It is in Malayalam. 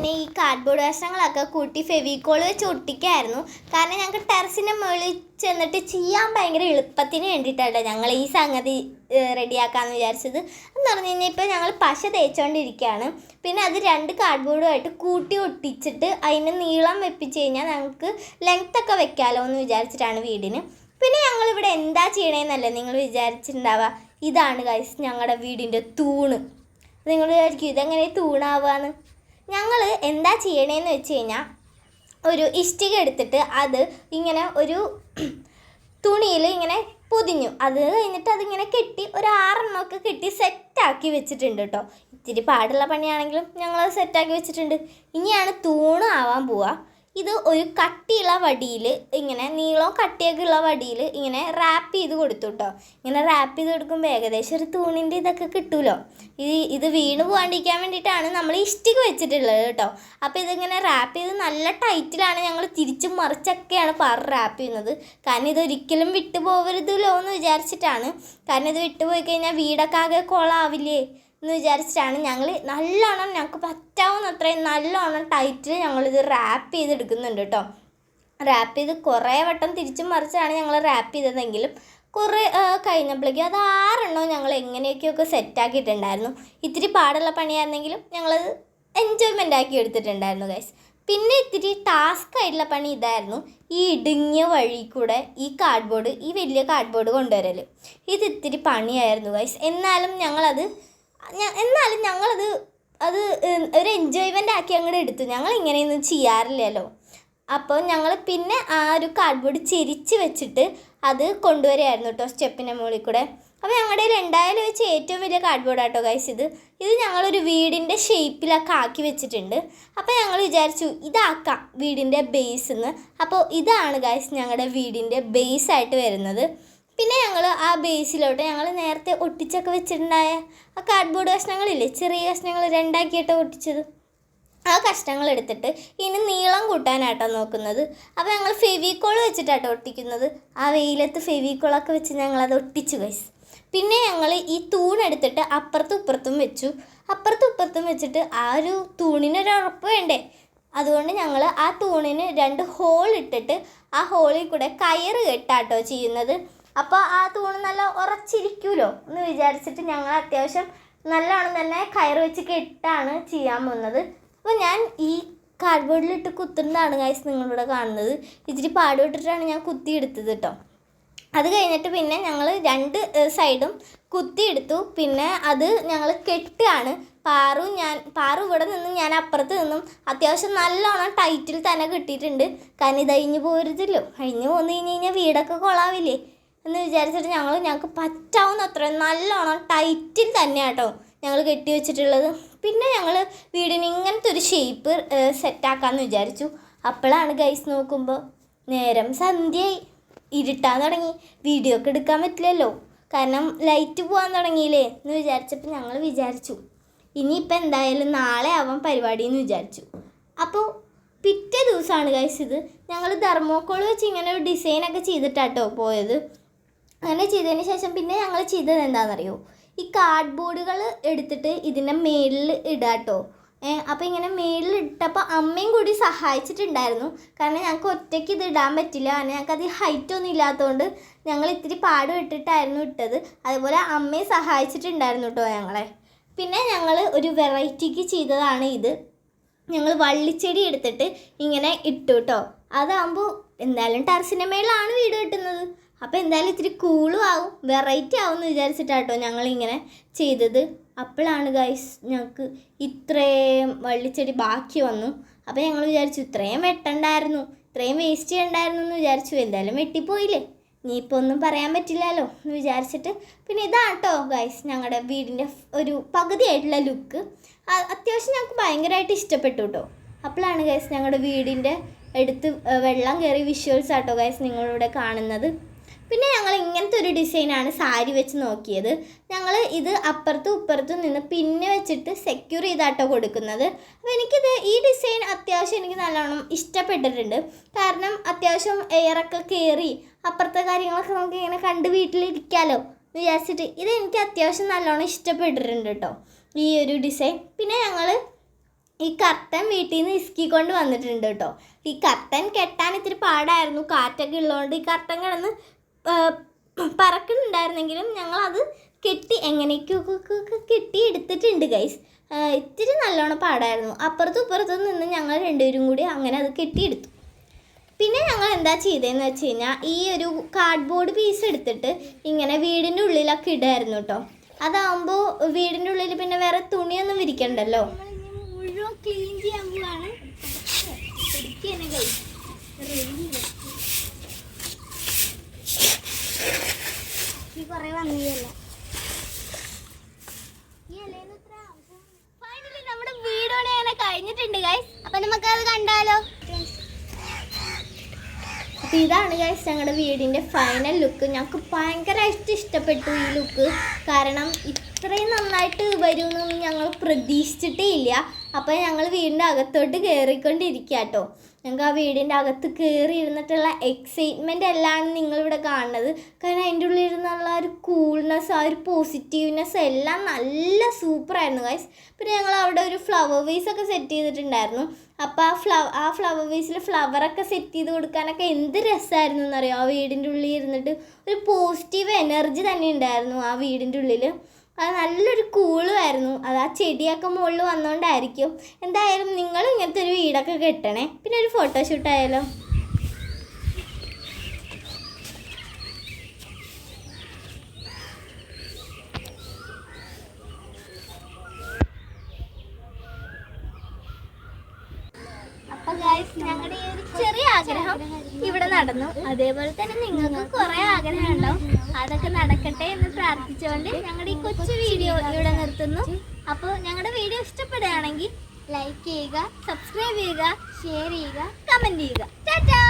പിന്നെ ഈ കാർഡ്ബോർഡ് കഷ്ണങ്ങളൊക്കെ കൂട്ടി ഫെവിക്കോൾ വെച്ച് ഒട്ടിക്കായിരുന്നു. കാരണം ഞങ്ങൾക്ക് ടെറസിൻ്റെ മുകളിൽ ചെന്നിട്ട് ചെയ്യാൻ ഭയങ്കര എളുപ്പത്തിന് വേണ്ടിയിട്ടാണ് ഞങ്ങൾ ഈ സംഗതി റെഡിയാക്കാമെന്ന് വിചാരിച്ചത്. എന്ന് പറഞ്ഞു കഴിഞ്ഞാൽ ഇപ്പോൾ ഞങ്ങൾ പശ തേച്ചുകൊണ്ടിരിക്കുകയാണ്. പിന്നെ അത് 2 കാർഡ്ബോർഡുമായിട്ട് കൂട്ടി ഒട്ടിച്ചിട്ട് അതിന് നീളം വെപ്പിച്ച് കഴിഞ്ഞാൽ ഞങ്ങൾക്ക് ലെങ്ത്തൊക്കെ വെക്കാമല്ലോ എന്ന് വിചാരിച്ചിട്ടാണ് വീടിന്. പിന്നെ ഞങ്ങളിവിടെ എന്താ ചെയ്യണേന്നല്ലേ നിങ്ങൾ വിചാരിച്ചിട്ടുണ്ടാവുക. ഇതാണ് ഗൈസ് ഞങ്ങളുടെ വീടിൻ്റെ തൂണ്. നിങ്ങൾ വിചാരിക്കും ഇതെങ്ങനെ തൂണാവുകയെന്ന്. ഞങ്ങൾ എന്താ ചെയ്യണേന്ന് വെച്ച് കഴിഞ്ഞാൽ ഒരു ഇഷ്ടിക എടുത്തിട്ട് അത് ഇങ്ങനെ ഒരു തുണിയിൽ ഇങ്ങനെ പൊതിഞ്ഞു. അത് കഴിഞ്ഞിട്ട് അതിങ്ങനെ കെട്ടി ഒരു 6 എണ്ണമൊക്കെ കെട്ടി സെറ്റാക്കി വെച്ചിട്ടുണ്ട് കേട്ടോ. ഇത്തിരി പാടുള്ള പണിയാണെങ്കിലും ഞങ്ങളത് സെറ്റാക്കി വെച്ചിട്ടുണ്ട്. ഇനിയാണ് തൂണ് ആവാൻ പോവുക. ഇത് ഒരു കട്ടിയുള്ള വടിയിൽ ഇങ്ങനെ നീളവും കട്ടിയൊക്കെ ഉള്ള വടിയിൽ ഇങ്ങനെ റാപ്പ് ചെയ്ത് കൊടുത്തു കേട്ടോ. ഇങ്ങനെ റാപ്പ് ചെയ്ത് കൊടുക്കുമ്പോൾ ഏകദേശം ഒരു തൂണിൻ്റെ ഇതൊക്കെ കിട്ടുമല്ലോ. ഇത് വീണ് പോകാണ്ടിരിക്കാൻ വേണ്ടിയിട്ടാണ് നമ്മൾ ഇഷ്ടിക വെച്ചിട്ടുള്ളത് കേട്ടോ. അപ്പോൾ ഇതിങ്ങനെ റാപ്പ് ചെയ്ത് നല്ല ടൈറ്റിലാണ് ഞങ്ങൾ തിരിച്ചും മറിച്ചൊക്കെയാണ് റാപ്പ് ചെയ്യുന്നത്. കാരണം ഇതൊരിക്കലും വിട്ടു പോകരുതല്ലോ എന്ന് വിചാരിച്ചിട്ടാണ്. കാരണം ഇത് വിട്ടുപോയി കഴിഞ്ഞാൽ വീടൊക്കെ ആകെ കൊളാവില്ലേ എന്ന് വിചാരിച്ചിട്ടാണ് ഞങ്ങൾ നല്ലോണം ഞങ്ങൾക്ക് പറ്റാവുന്നത്രയും നല്ലോണം ടൈറ്റിൽ ഞങ്ങളിത് റാപ്പ് ചെയ്തെടുക്കുന്നുണ്ട് കേട്ടോ. റാപ്പ് ചെയ്ത് കുറേ വട്ടം തിരിച്ചും മറിച്ചാണ് ഞങ്ങൾ റാപ്പ് ചെയ്തതെങ്കിലും കുറേ കഴിഞ്ഞപ്പോഴേക്കും അത് 6 എണ്ണവും ഞങ്ങൾ എങ്ങനെയൊക്കെയൊക്കെ സെറ്റാക്കിയിട്ടുണ്ടായിരുന്നു. ഇത്തിരി പാടുള്ള പണിയായിരുന്നെങ്കിലും ഞങ്ങളത് എൻജോയ്മെൻ്റ് ആക്കി എടുത്തിട്ടുണ്ടായിരുന്നു ഗൈസ്. പിന്നെ ഇത്തിരി ടാസ്ക് ആയിട്ടുള്ള പണി ഇതായിരുന്നു, ഈ ഇടുങ്ങിയ വഴി കൂടെ ഈ വലിയ കാർഡ്ബോർഡ് കൊണ്ടുവരൽ. ഇത് ഇത്തിരി പണിയായിരുന്നു ഗൈസ്. എന്നാലും ഞങ്ങളത് ഒരു എൻജോയ്മെൻ്റ് ആക്കി അങ്ങോട്ട് എടുത്തു. ഞങ്ങൾ ഇങ്ങനെയൊന്നും ചെയ്യാറില്ലല്ലോ. അപ്പോൾ ഞങ്ങൾ പിന്നെ ആ ഒരു കാർഡ്ബോർഡ് ചെരിച്ച് വെച്ചിട്ട് അത് കൊണ്ടുവരികയായിരുന്നു കേട്ടോ സ്റ്റെപ്പിൻ്റെ മുകളിൽ കൂടെ. അപ്പോൾ ഞങ്ങളുടെ കയ്യിൽ എന്തായാലും വെച്ച് ഏറ്റവും വലിയ കാർഡ്ബോർഡ് ആട്ടോ ഗൈസ്. ഇത് ഞങ്ങളൊരു വീടിൻ്റെ ഷേപ്പിലൊക്കെ ആക്കി വെച്ചിട്ടുണ്ട്. അപ്പോൾ ഞങ്ങൾ വിചാരിച്ചു ഇതാക്കാം വീടിൻ്റെ ബേസിന്ന്. അപ്പോൾ ഇതാണ് ഗൈസ് ഞങ്ങളുടെ വീടിൻ്റെ ബേസായിട്ട് വരുന്നത്. പിന്നെ ഞങ്ങൾ ആ ബേസിലോട്ട് ഞങ്ങൾ നേരത്തെ ഒട്ടിച്ചൊക്കെ വെച്ചിട്ടുണ്ടായ ആ കാർഡ്ബോർഡ് കഷ്ണങ്ങളില്ലേ, ചെറിയ കഷ്ണങ്ങൾ 2 ആക്കിയിട്ട് ഒട്ടിച്ചത്, ആ കഷ്ണങ്ങൾ എടുത്തിട്ട് ഇനി നീളം കൂട്ടാനാട്ടോ നോക്കുന്നത്. അപ്പോൾ ഞങ്ങൾ ഫെവിക്കോൾ വെച്ചിട്ടാട്ടോ ഒട്ടിക്കുന്നത്. ആ വെയിലത്ത് ഫെവിക്കോളൊക്കെ വെച്ച് ഞങ്ങളത് ഒട്ടിച്ചു ഗൈസ്. പിന്നെ ഞങ്ങൾ ഈ തൂണെടുത്തിട്ട് അപ്പുറത്തും ഇപ്പുറത്തും വെച്ചിട്ട് ആ ഒരു തൂണിനൊരു ഉറപ്പ് വേണ്ടേ. അതുകൊണ്ട് ഞങ്ങൾ ആ തൂണിന് 2 ഹോൾ ഇട്ടിട്ട് ആ ഹോളിൽ കൂടെ കയറ് കെട്ടാട്ടോ ചെയ്യുന്നത്. അപ്പോൾ ആ തൂണ് നല്ല ഉറച്ചിരിക്കുമല്ലോ എന്ന് വിചാരിച്ചിട്ട് ഞങ്ങൾ അത്യാവശ്യം നല്ലോണം തന്നെ കയറ് വെച്ച് കെട്ടാണ് ചെയ്യാൻ പോകുന്നത്. അപ്പോൾ ഞാൻ ഈ കാർഡ്ബോർഡിലിട്ട് കുത്തുന്നതാണ് ഗൈസ് നിങ്ങളിവിടെ കാണുന്നത്. ഇത്തിരി പാടുപെട്ടിട്ടാണ് ഞാൻ കുത്തിയെടുത്തത് കേട്ടോ. അത് കഴിഞ്ഞിട്ട് പിന്നെ ഞങ്ങൾ 2 സൈഡും കുത്തിയെടുത്തു. പിന്നെ അത് ഞങ്ങൾ കെട്ടുകയാണ്. പാറു ഇവിടെ നിന്നും ഞാൻ അപ്പുറത്ത് നിന്നും അത്യാവശ്യം നല്ലോണം ടൈറ്റിൽ തന്നെ കിട്ടിയിട്ടുണ്ട്. കാരണം ഇത് അഴിഞ്ഞു പോരുതല്ലോ. അഴിഞ്ഞു പോന്നു കഴിഞ്ഞാൽ വീടൊക്കെ കൊളാവില്ലേ എന്ന് വിചാരിച്ചിട്ട് ഞങ്ങൾക്ക് പറ്റാവുന്ന അത്രയും നല്ലോണം ടൈറ്റിൽ തന്നെയാണ് കേട്ടോ ഞങ്ങൾ കെട്ടി വെച്ചിട്ടുള്ളത്. പിന്നെ ഞങ്ങൾ വീടിന് ഇങ്ങനത്തെ ഒരു ഷേപ്പ് സെറ്റാക്കാമെന്ന് വിചാരിച്ചു. അപ്പോഴാണ് ഗൈസ് നോക്കുമ്പോൾ നേരം സന്ധ്യയായി, ഇരുട്ടാൻ തുടങ്ങി. വീഡിയോ ഒക്കെ എടുക്കാൻ പറ്റില്ലല്ലോ, കാരണം ലൈറ്റ് പോകാൻ തുടങ്ങിയില്ലേ എന്ന് വിചാരിച്ചപ്പോൾ ഞങ്ങൾ വിചാരിച്ചു ഇനിയിപ്പോൾ എന്തായാലും നാളെ ആവാൻ പരിപാടി എന്ന് വിചാരിച്ചു. അപ്പോൾ പിറ്റേ ദിവസമാണ് ഗൈസ് ഞങ്ങൾ തെർമോക്കോൾ വെച്ച് ഇങ്ങനെ ഒരു ഡിസൈനൊക്കെ ചെയ്തിട്ടാട്ടോ പോയത്. അങ്ങനെ ചെയ്തതിന് ശേഷം പിന്നെ ഞങ്ങൾ ചെയ്തത് എന്താണെന്നറിയോ, ഈ കാർഡ്ബോർഡുകൾ എടുത്തിട്ട് ഇതിൻ്റെ മേളിൽ ഇടാട്ടോ. അപ്പോൾ ഇങ്ങനെ മേളിൽ ഇട്ടപ്പോൾ അമ്മയും കൂടി സഹായിച്ചിട്ടുണ്ടായിരുന്നു. കാരണം ഞങ്ങൾക്ക് ഒറ്റയ്ക്ക് ഇത് ഇടാൻ പറ്റില്ല. കാരണം ഞങ്ങൾക്കത് ഹൈറ്റൊന്നും ഇല്ലാത്തതുകൊണ്ട് ഞങ്ങൾ ഇത്തിരി ഇട്ടിട്ടായിരുന്നു ഇട്ടത്. അതുപോലെ അമ്മയെ സഹായിച്ചിട്ടുണ്ടായിരുന്നു കേട്ടോ ഞങ്ങളെ. പിന്നെ ഞങ്ങൾ ഒരു വെറൈറ്റിക്ക് ചെയ്തതാണ് ഇത്. ഞങ്ങൾ വള്ളിച്ചെടി എടുത്തിട്ട് ഇങ്ങനെ ഇട്ടു കേട്ടോ. അതാകുമ്പോൾ എന്തായാലും ടെറസിൻ്റെ മേളിലാണ് വീട് കെട്ടുന്നത്. അപ്പോൾ എന്തായാലും ഇത്തിരി കൂളും ആവും, വെറൈറ്റി ആവും എന്ന് വിചാരിച്ചിട്ടാട്ടോ ഞങ്ങളിങ്ങനെ ചെയ്തത്. അപ്പോഴാണ് ഗൈസ് ഞങ്ങൾക്ക് ഇത്രയും വള്ളിച്ചെടി ബാക്കി വന്നു. അപ്പോൾ ഞങ്ങൾ വിചാരിച്ചു ഇത്രയും വെട്ടണ്ടായിരുന്നു, ഇത്രയും വേസ്റ്റ് ചെയ്യണ്ടായിരുന്നു എന്ന് വിചാരിച്ചു. എന്തായാലും വെട്ടിപ്പോയില്ലേ, ഇനിയിപ്പോൾ ഒന്നും പറയാൻ പറ്റില്ലല്ലോ എന്ന് വിചാരിച്ചിട്ട് പിന്നെ ഇതാട്ടോ ഗൈസ് ഞങ്ങളുടെ വീടിൻ്റെ ഒരു പകുതിയായിട്ടുള്ള ലുക്ക്. അത്യാവശ്യം ഞങ്ങൾക്ക് ഭയങ്കരമായിട്ട് ഇഷ്ടപ്പെട്ടു കേട്ടോ. അപ്പോഴാണ് ഗൈസ് ഞങ്ങളുടെ വീടിൻ്റെ അടുത്ത് വെള്ളം കയറി വിഷ്വൽസ് ആട്ടോ ഗൈസ് നിങ്ങളിവിടെ കാണുന്നത്. പിന്നെ ഞങ്ങൾ ഇങ്ങനത്തെ ഒരു ഡിസൈനാണ് സാരി വെച്ച് നോക്കിയത്. ഞങ്ങൾ ഇത് അപ്പുറത്തും ഇപ്പുറത്തും നിന്ന് പിന്നെ വെച്ചിട്ട് സെക്യൂർ ചെയ്താട്ടോ കൊടുക്കുന്നത്. അപ്പോൾ ഈ ഡിസൈൻ അത്യാവശ്യം എനിക്ക് നല്ലോണം ഇഷ്ടപ്പെട്ടിട്ടുണ്ട്. കാരണം അത്യാവശ്യം എയറൊക്കെ കയറി അപ്പുറത്തെ കാര്യങ്ങളൊക്കെ നമുക്ക് ഇങ്ങനെ കണ്ട് വീട്ടിലിരിക്കാമല്ലോ എന്ന് വിചാരിച്ചിട്ട് ഇതെനിക്ക് അത്യാവശ്യം നല്ലോണം ഇഷ്ടപ്പെട്ടിട്ടുണ്ട് കേട്ടോ ഈ ഒരു ഡിസൈൻ. പിന്നെ ഞങ്ങൾ ഈ കർട്ടൻ വീട്ടിൽ നിന്ന് ഇസ്കിക്കൊണ്ട് വന്നിട്ടുണ്ട് കേട്ടോ. ഈ കർട്ടൻ കെട്ടാൻ ഇത്തിരി പാടായിരുന്നു, കാറ്റൊക്കെ ഉള്ളതുകൊണ്ട് ഈ കർട്ടൻ കിടന്ന് പറക്കുന്നുണ്ടായിരുന്നെങ്കിലും ഞങ്ങളത് കെട്ടി എങ്ങനെയൊക്കെ കെട്ടി എടുത്തിട്ടുണ്ട് ഗൈസ്. ഇത്തിരി നല്ലോണം പാടായിരുന്നു. അപ്പുറത്തും ഇപ്പുറത്തും നിന്ന് ഞങ്ങൾ രണ്ടുപേരും കൂടി അങ്ങനെ അത് കെട്ടിയെടുത്തു. പിന്നെ ഞങ്ങൾ എന്താ ചെയ്തതെന്ന് വെച്ച് കഴിഞ്ഞാൽ ഈ ഒരു കാർഡ്ബോർഡ് പീസ് എടുത്തിട്ട് ഇങ്ങനെ വീടിൻ്റെ ഉള്ളിലൊക്കെ ഇടായിരുന്നു കേട്ടോ. അതാകുമ്പോൾ വീടിൻ്റെ ഉള്ളിൽ പിന്നെ വേറെ തുണിയൊന്നും വിരിക്കണ്ടല്ലോ. മുഴുവൻ ക്ലീൻ ചെയ്യാൻ പോവാണ്. കുറേ വന്നില്ല. ഫൈനലി നമ്മുടെ വീടോടെ അങ്ങനെ കഴിഞ്ഞിട്ടുണ്ട് ഗൈസ്. അപ്പൊ നമുക്കത് കണ്ടാലോ. അപ്പോൾ ഇതാണ് ഗൈസ് ഞങ്ങളുടെ വീടിൻ്റെ ഫൈനൽ ലുക്ക്. ഞങ്ങൾക്ക് ഭയങ്കരമായിട്ട് ഇഷ്ടപ്പെട്ടു ഈ ലുക്ക്. കാരണം ഇത്രയും നന്നായിട്ട് വരുമെന്നൊന്നും ഞങ്ങൾ പ്രതീക്ഷിച്ചിട്ടേ ഇല്ല. അപ്പോൾ ഞങ്ങൾ വീടിൻ്റെ അകത്തോട്ട് കയറിക്കൊണ്ടിരിക്കുക കേട്ടോ. ഞങ്ങൾക്ക് ആ വീടിൻ്റെ അകത്ത് കയറി ഇരുന്നിട്ടുള്ള എക്സൈറ്റ്മെൻ്റ് എല്ലാം നിങ്ങളിവിടെ കാണുന്നത്. കാരണം അതിൻ്റെ ഉള്ളിൽ ഇരുന്നുള്ള ഒരു കൂൾനെസ്, ആ ഒരു പോസിറ്റീവ്നെസ് എല്ലാം നല്ല സൂപ്പറായിരുന്നു ഗൈസ്. പിന്നെ ഞങ്ങൾ അവിടെ ഒരു ഫ്ലവർ വേസൊക്കെ സെറ്റ് ചെയ്തിട്ടുണ്ടായിരുന്നു. അപ്പോൾ ആ ഫ്ലവർ വേസിൽ ഫ്ലവറൊക്കെ സെറ്റ് ചെയ്ത് കൊടുക്കാനൊക്കെ എന്ത് രസമായിരുന്നു എന്നറിയാം. ആ വീടിൻ്റെ ഉള്ളിൽ ഇരുന്നിട്ട് ഒരു പോസിറ്റീവ് എനർജി തന്നെ ഉണ്ടായിരുന്നു ആ വീടിൻ്റെ ഉള്ളിൽ. അത് നല്ലൊരു കൂളുമായിരുന്നു. അത് ആ ചെടിയൊക്കെ മുകളിൽ വന്നുകൊണ്ടായിരിക്കും. എന്തായാലും നിങ്ങളും ഇങ്ങനത്തെ ഒരു വീടൊക്കെ കെട്ടണേ. പിന്നെ ഒരു ഫോട്ടോഷൂട്ടായാലോ. അപ്പോൾ ഗൈസ് ഞങ്ങളുടെ ഈ ഒരു ചെറിയ ആഗ്രഹം ഇവിടെ നടന്നു. അതേപോലെ തന്നെ നിങ്ങൾക്ക് കുറേ ആഗ്രഹം ഉണ്ടാവും. അതൊക്കെ നടക്കട്ടെ എന്ന് പ്രാർത്ഥിച്ചുകൊണ്ട് ഞങ്ങളുടെ ഈ കൊച്ചു വീഡിയോ ഇവിടെ നിർത്തുന്നു. അപ്പോൾ ഞങ്ങളുടെ വീഡിയോ ഇഷ്ടപ്പെടുകയാണെങ്കിൽ ലൈക്ക് ചെയ്യുക, സബ്സ്ക്രൈബ് ചെയ്യുക, ഷെയർ ചെയ്യുക, കമൻറ്റ് ചെയ്യുക. ടാറ്റാ.